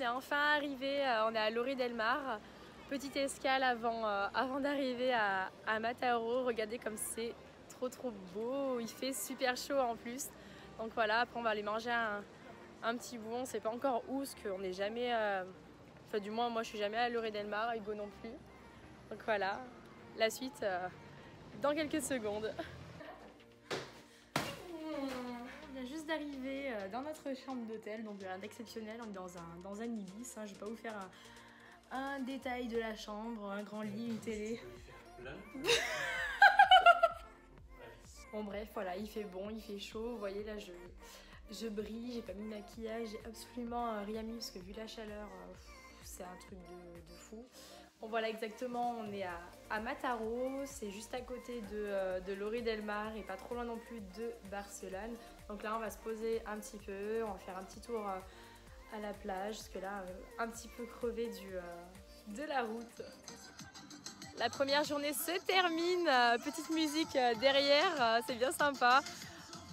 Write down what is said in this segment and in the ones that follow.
est enfin arrivé, on est à Lloret del Mar. Petite escale avant d'arriver à Mataro. Regardez comme c'est trop beau, il fait super chaud en plus. Donc voilà, après on va aller manger un petit bout, on sait pas encore où, parce qu'on n'est jamais... Enfin du moins moi je suis jamais à Lloret del Mar, Hugo non plus. Donc voilà, la suite dans quelques secondes. On vient juste d'arriver dans notre chambre d'hôtel, donc rien d'exceptionnel, on est dans un Ibis, hein. Je vais pas vous faire un détail de la chambre, un grand lit, une télé. Bon bref, voilà, il fait bon, il fait chaud, vous voyez là je brille, j'ai pas mis de maquillage, j'ai absolument rien mis parce que vu la chaleur, c'est un truc de fou. Bon voilà exactement, on est à Mataro, c'est juste à côté de Lloret del Mar et pas trop loin non plus de Barcelone. Donc là on va se poser un petit peu, on va faire un petit tour à la plage parce que là un petit peu crevé de la route. La première journée se termine, petite musique derrière, c'est bien sympa.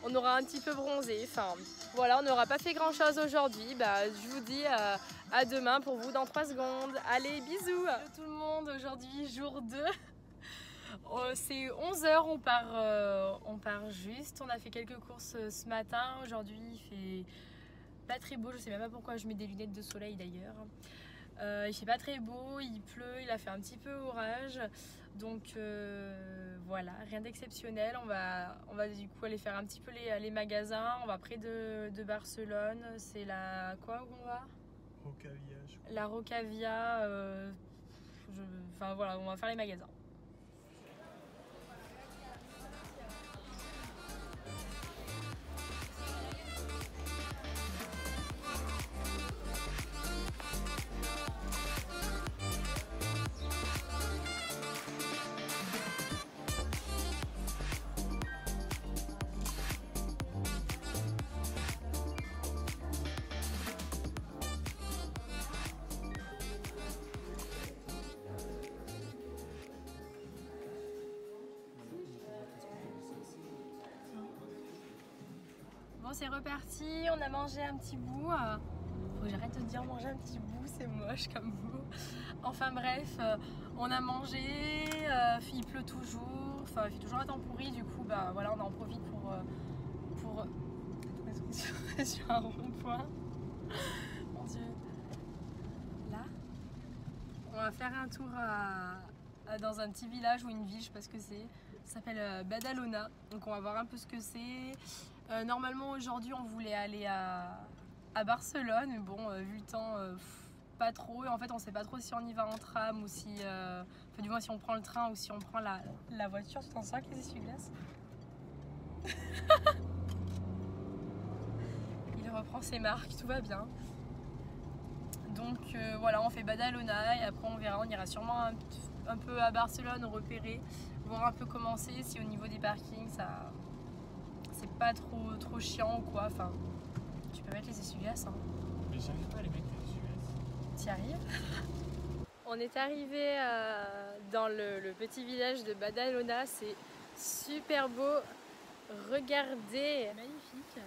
On aura un petit peu bronzé, enfin voilà, on n'aura pas fait grand chose aujourd'hui. Bah, je vous dis à demain pour vous dans 3 secondes. Allez, bisous. Hello tout le monde, aujourd'hui jour 2. C'est 11 h, on part juste. On a fait quelques courses ce matin. Aujourd'hui il fait pas très beau, je sais même pas pourquoi je mets des lunettes de soleil d'ailleurs. Il fait pas très beau, il pleut, il a fait un petit peu orage, donc voilà, rien d'exceptionnel. On va du coup aller faire un petit peu les magasins. On va près de Barcelone, c'est la quoi où on va? Rocavia, je crois. La Rocavia, enfin voilà, on va faire les magasins. Bon, c'est reparti, on a mangé un petit bout. Faut que j'arrête de dire manger un petit bout, c'est moche comme mot. Enfin bref, on a mangé, il pleut toujours, enfin il fait toujours un temps pourri, du coup bah voilà, on en profite pour sur un rond-point. Mon Dieu. Là, on va faire un tour dans un petit village ou une ville, je sais pas ce que c'est. Ça s'appelle Badalona, donc on va voir un peu ce que c'est. Normalement aujourd'hui on voulait aller à Barcelone, mais bon vu le temps, pas trop. Et en fait on sait pas trop si on y va en tram ou si, enfin du moins si on prend le train ou si on prend la voiture. Tu t'en sors avec les essuie-glaces? Il reprend ses marques, tout va bien. Donc voilà, on fait Badalona et après on verra, on ira sûrement un peu à Barcelone repérer, voir un peu comment c'est, si au niveau des parkings ça c'est pas trop chiant ou quoi. Enfin, tu peux mettre les essuie-glaces, hein. Mais j'arrive pas à les mettre les essuie-glaces. T'y arrives? On est arrivé dans le petit village de Badalona, c'est super beau. Regardez, magnifique.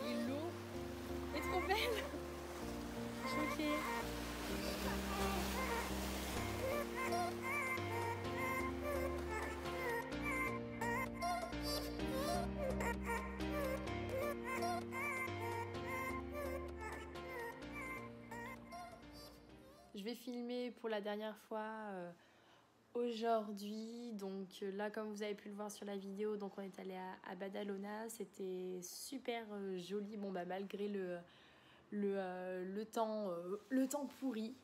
Et l'eau est trop belle. Choquée. Je vais filmer pour la dernière fois aujourd'hui. Donc là, comme vous avez pu le voir sur la vidéo, donc on est allé à Badalona. C'était super joli, bon bah malgré le temps pourri.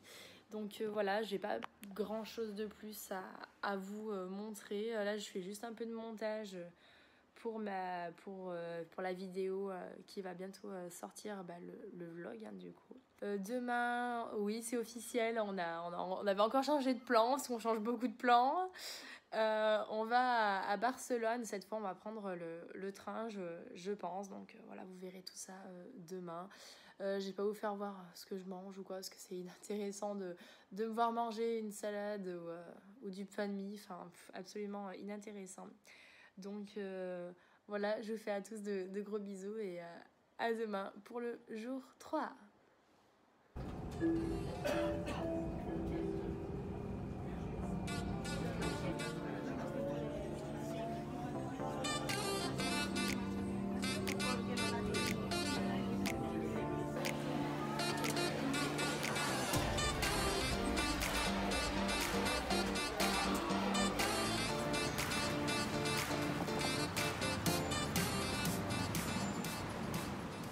Donc voilà, j'ai pas grand chose de plus à vous montrer. Là, je fais juste un peu de montage pour la vidéo qui va bientôt sortir, bah, le vlog hein, du coup. Demain, oui c'est officiel, on avait encore changé de plan, parce qu'on change beaucoup de plans. On va à Barcelone, cette fois on va prendre le train je pense, donc voilà vous verrez tout ça demain. Je vais pas vous faire voir ce que je mange ou quoi, parce que c'est inintéressant de me voir manger une salade ou du pain de mie, enfin absolument inintéressant. Donc Voilà, je vous fais à tous de gros bisous et à demain pour le jour 3.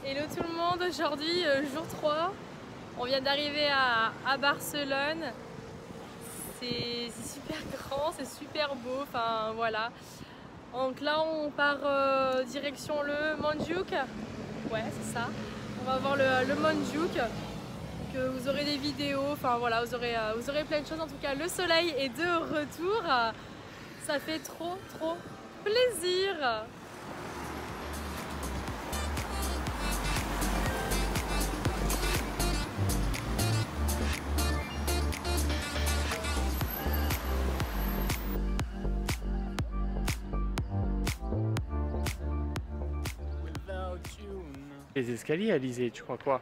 Hello tout le monde, aujourd'hui jour 3, on vient d'arriver à Barcelone, c'est super grand, c'est super beau, enfin voilà. Donc là on part direction le Montjuïc, ouais c'est ça, on va voir le Montjuïc, donc vous aurez des vidéos, enfin voilà, vous aurez plein de choses, en tout cas le soleil est de retour, ça fait trop plaisir. Les escaliers, Alizé, tu crois quoi?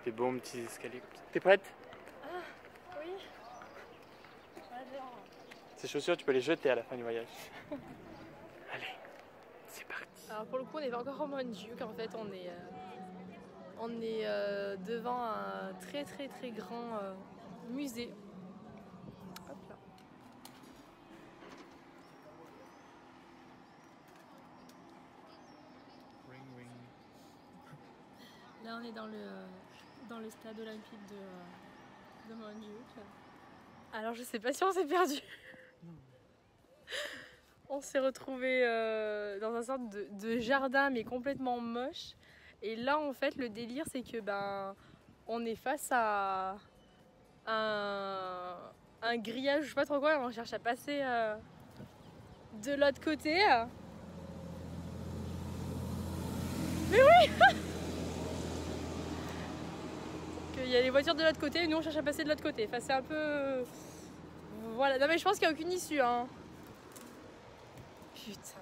Des bons petits escaliers comme ça. T'es prête? Ah, oui. J'adore. Ces chaussures, tu peux les jeter à la fin du voyage. Allez, c'est parti. Alors pour le coup, on n'est pas encore au Montjuïc. En fait, on est devant un très grand musée. Hop là. Ring, ring. Là, on est dans le stade olympique de Montjuïc. Alors, je sais pas si on s'est perdu. On s'est retrouvé dans un sorte de jardin, mais complètement moche. Et là, en fait, le délire, c'est que on est face à un grillage, je sais pas trop quoi. On cherche à passer de l'autre côté. Mais oui. Il y a les voitures de l'autre côté et nous on cherche à passer de l'autre côté. Enfin, c'est un peu... Voilà, non mais je pense qu'il n'y a aucune issue. Hein. Putain.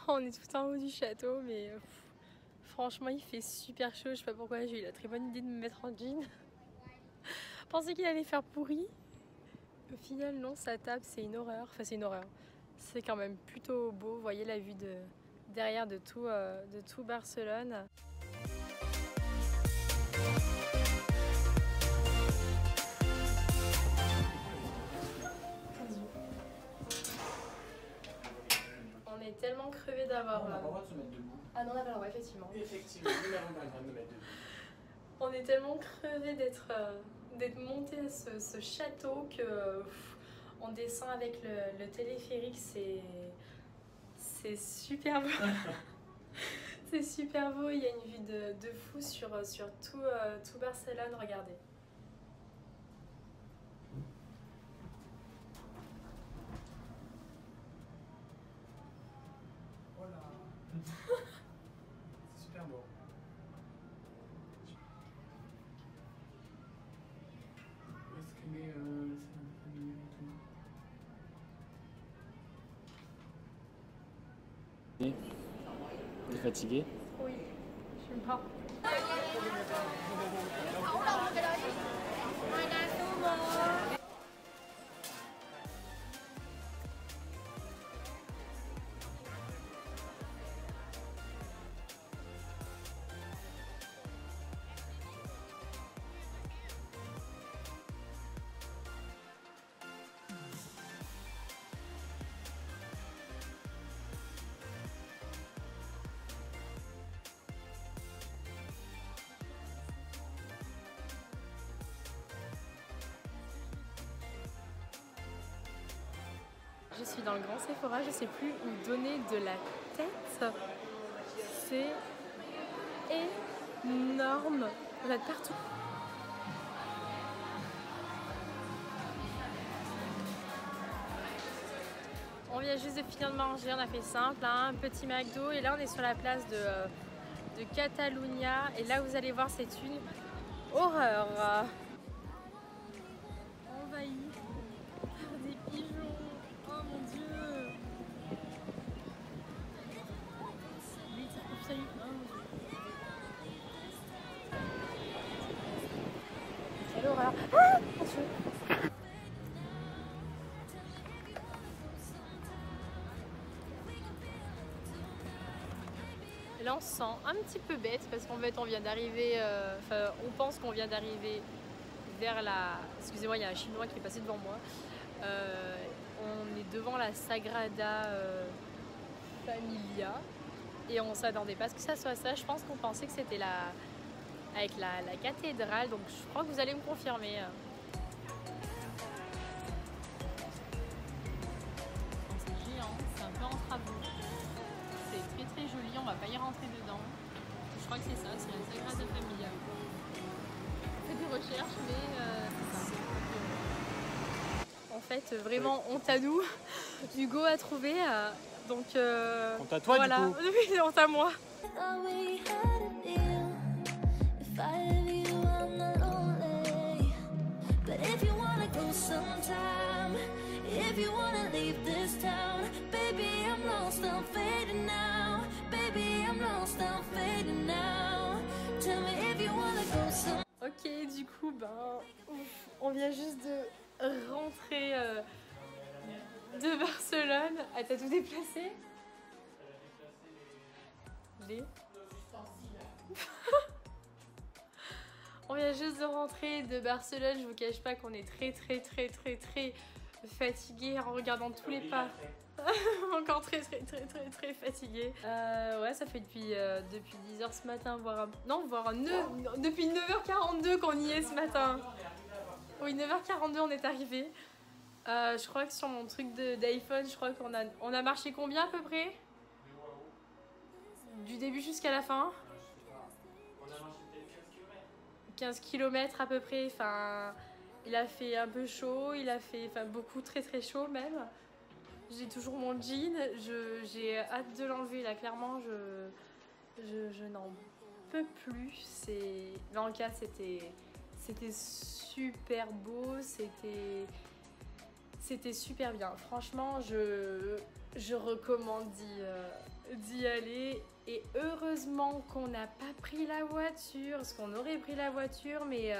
On est tout en haut du château, mais franchement il fait super chaud. Je sais pas pourquoi j'ai eu la très bonne idée de me mettre en jean. Je pensais qu'il allait faire pourri. Au final non, ça tape, c'est une horreur. Enfin c'est une horreur. C'est quand même plutôt beau. Vous voyez la vue derrière de tout Barcelone. On est tellement crevés d'avoir... On n'a pas le droit de se mettre debout. Ah non, on n'a pas le droit, effectivement. Effectivement, nous n'avons pas le droit de nous mettre debout. On est tellement crevés d'être monté à ce château que on descend avec le téléphérique, c'est super beau. C'est super beau, il y a une vue de fou sur tout Barcelone, regardez. Voilà. C'est super beau. Où est-ce qu'elle est la salle familiale et tout? T'es fatigué? Oui, je suis mort. Je suis dans le grand Sephora, je sais plus où donner de la tête. C'est énorme. On a de partout. On vient juste de finir de manger, on a fait simple, hein, un petit McDo et là on est sur la place de Catalunya et là vous allez voir c'est une horreur. Envahi par des pigeons. Oh mon dieu. Quelle horreur. Ah mon dieu. Là on se sent un petit peu bête parce qu'en fait on vient d'arriver, on pense qu'on vient d'arriver vers la... Excusez-moi, il y a un chinois qui est passé devant moi. On est devant la Sagrada Familia et on s'attendait pas à ce que ça soit ça. Je pense qu'on pensait que c'était avec la cathédrale, donc je crois que vous allez me confirmer. C'est géant, c'est un peu en travaux. C'est très très joli, on va pas y rentrer dedans. Je crois que c'est ça, c'est la Sagrada Familia. On fait des recherches, mais c'est ça. En fait, vraiment honte à nous. Hugo a trouvé, donc Honte à toi voilà. du coup. Oui, honte à moi. Ok, du coup, on vient juste de rentrer de Barcelone. Ah, t'as tout déplacé? On vient juste de rentrer de Barcelone. Je vous cache pas qu'on est très fatigué en regardant tous les pas. Encore très fatigué. Ouais, ça fait depuis 10h ce matin, voire depuis 9h42 qu'on y est ce matin. Oui, 9h42 on est arrivé. Je crois que sur mon truc d'iPhone, je crois qu'on a marché combien à peu près? Du début jusqu'à la fin? 15 km à peu près. Enfin, il a fait un peu chaud, il a fait beaucoup, très chaud même. J'ai toujours mon jean, j'ai hâte de l'enlever là, clairement je n'en peux plus. Mais en tout cas c'était super beau, c'était super bien. Franchement je recommande d'y aller. Et heureusement qu'on n'a pas pris la voiture, parce qu'on aurait pris la voiture, mais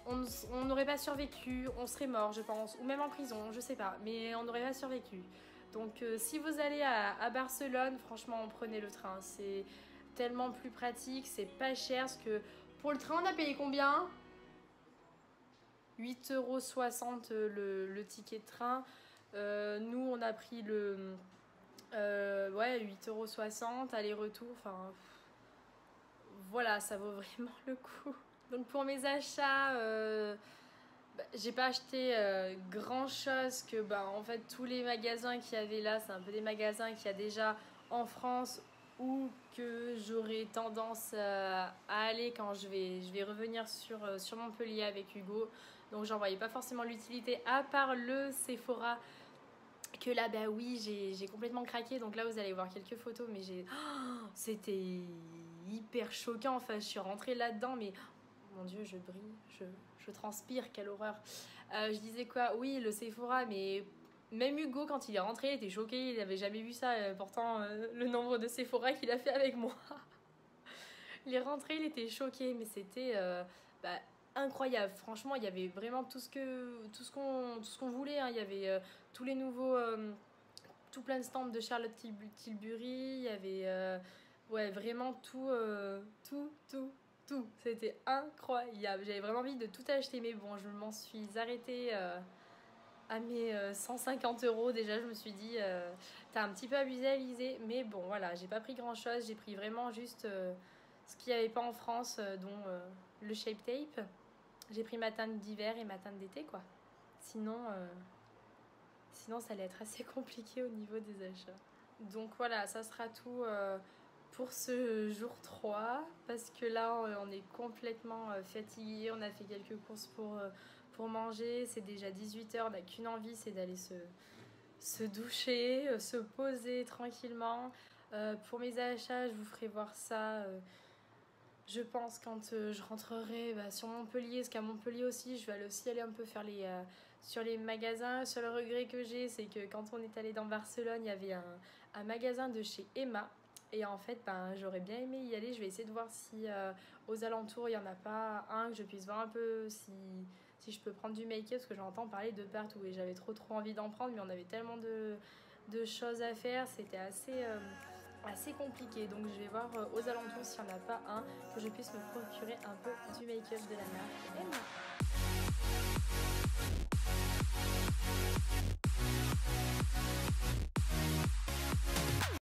on n'aurait pas survécu, on serait mort je pense, ou même en prison, je sais pas, mais on n'aurait pas survécu. Donc si vous allez à Barcelone, franchement prenez le train, c'est tellement plus pratique, c'est pas cher, parce que pour le train on a payé combien? 8,60 € le ticket de train. Nous on a pris le... ouais, 8,60 € aller-retour, enfin voilà, ça vaut vraiment le coup. Donc pour mes achats, j'ai pas acheté grand chose, que en fait tous les magasins qu'il y avait là, c'est un peu des magasins qu'il y a déjà en France ou que j'aurai tendance à aller quand je vais revenir sur Montpellier avec Hugo. Donc j'en voyais pas forcément l'utilité, à part le Sephora, que là oui j'ai complètement craqué. Donc là vous allez voir quelques photos, mais c'était hyper choquant. Enfin je suis rentrée là dedans, mais mon dieu je brille, je transpire, quelle horreur. Je disais quoi, oui le Sephora, mais même Hugo quand il est rentré il était choqué, il n'avait jamais vu ça, pourtant le nombre de Sephora qu'il a fait avec moi. Il est rentré, il était choqué, mais c'était incroyable. Franchement, il y avait vraiment tout ce qu'on voulait, hein. Il y avait tous les nouveaux, tout plein de stands de Charlotte Tilbury. Il y avait ouais, vraiment tout. C'était incroyable. J'avais vraiment envie de tout acheter, mais bon, je m'en suis arrêtée à mes 150 € déjà. Je me suis dit, t'as un petit peu abusé, Alizé, mais bon, voilà, j'ai pas pris grand chose. J'ai pris vraiment juste ce qu'il n'y avait pas en France, dont le Shape Tape. J'ai pris ma teinte d'hiver et ma teinte d'été, quoi. Sinon, ça allait être assez compliqué au niveau des achats. Donc voilà, ça sera tout pour ce jour 3. Parce que là, on est complètement fatigué. On a fait quelques courses pour manger. C'est déjà 18 h. On n'a qu'une envie, c'est d'aller se doucher, se poser tranquillement. Pour mes achats, je vous ferai voir ça... je pense quand je rentrerai sur Montpellier, parce qu'à Montpellier aussi, je vais aussi aller un peu faire sur les magasins. Le seul regret que j'ai, c'est que quand on est allé dans Barcelone, il y avait un magasin de chez Emma. Et en fait, j'aurais bien aimé y aller. Je vais essayer de voir si aux alentours, il n'y en a pas un, que je puisse voir un peu si je peux prendre du make-up, parce que j'entends parler de partout. Et j'avais trop envie d'en prendre, mais on avait tellement de choses à faire. C'était assez compliqué, donc je vais voir aux alentours s'il n'y en a pas un, que je puisse me procurer un peu du make-up de la marque Emma.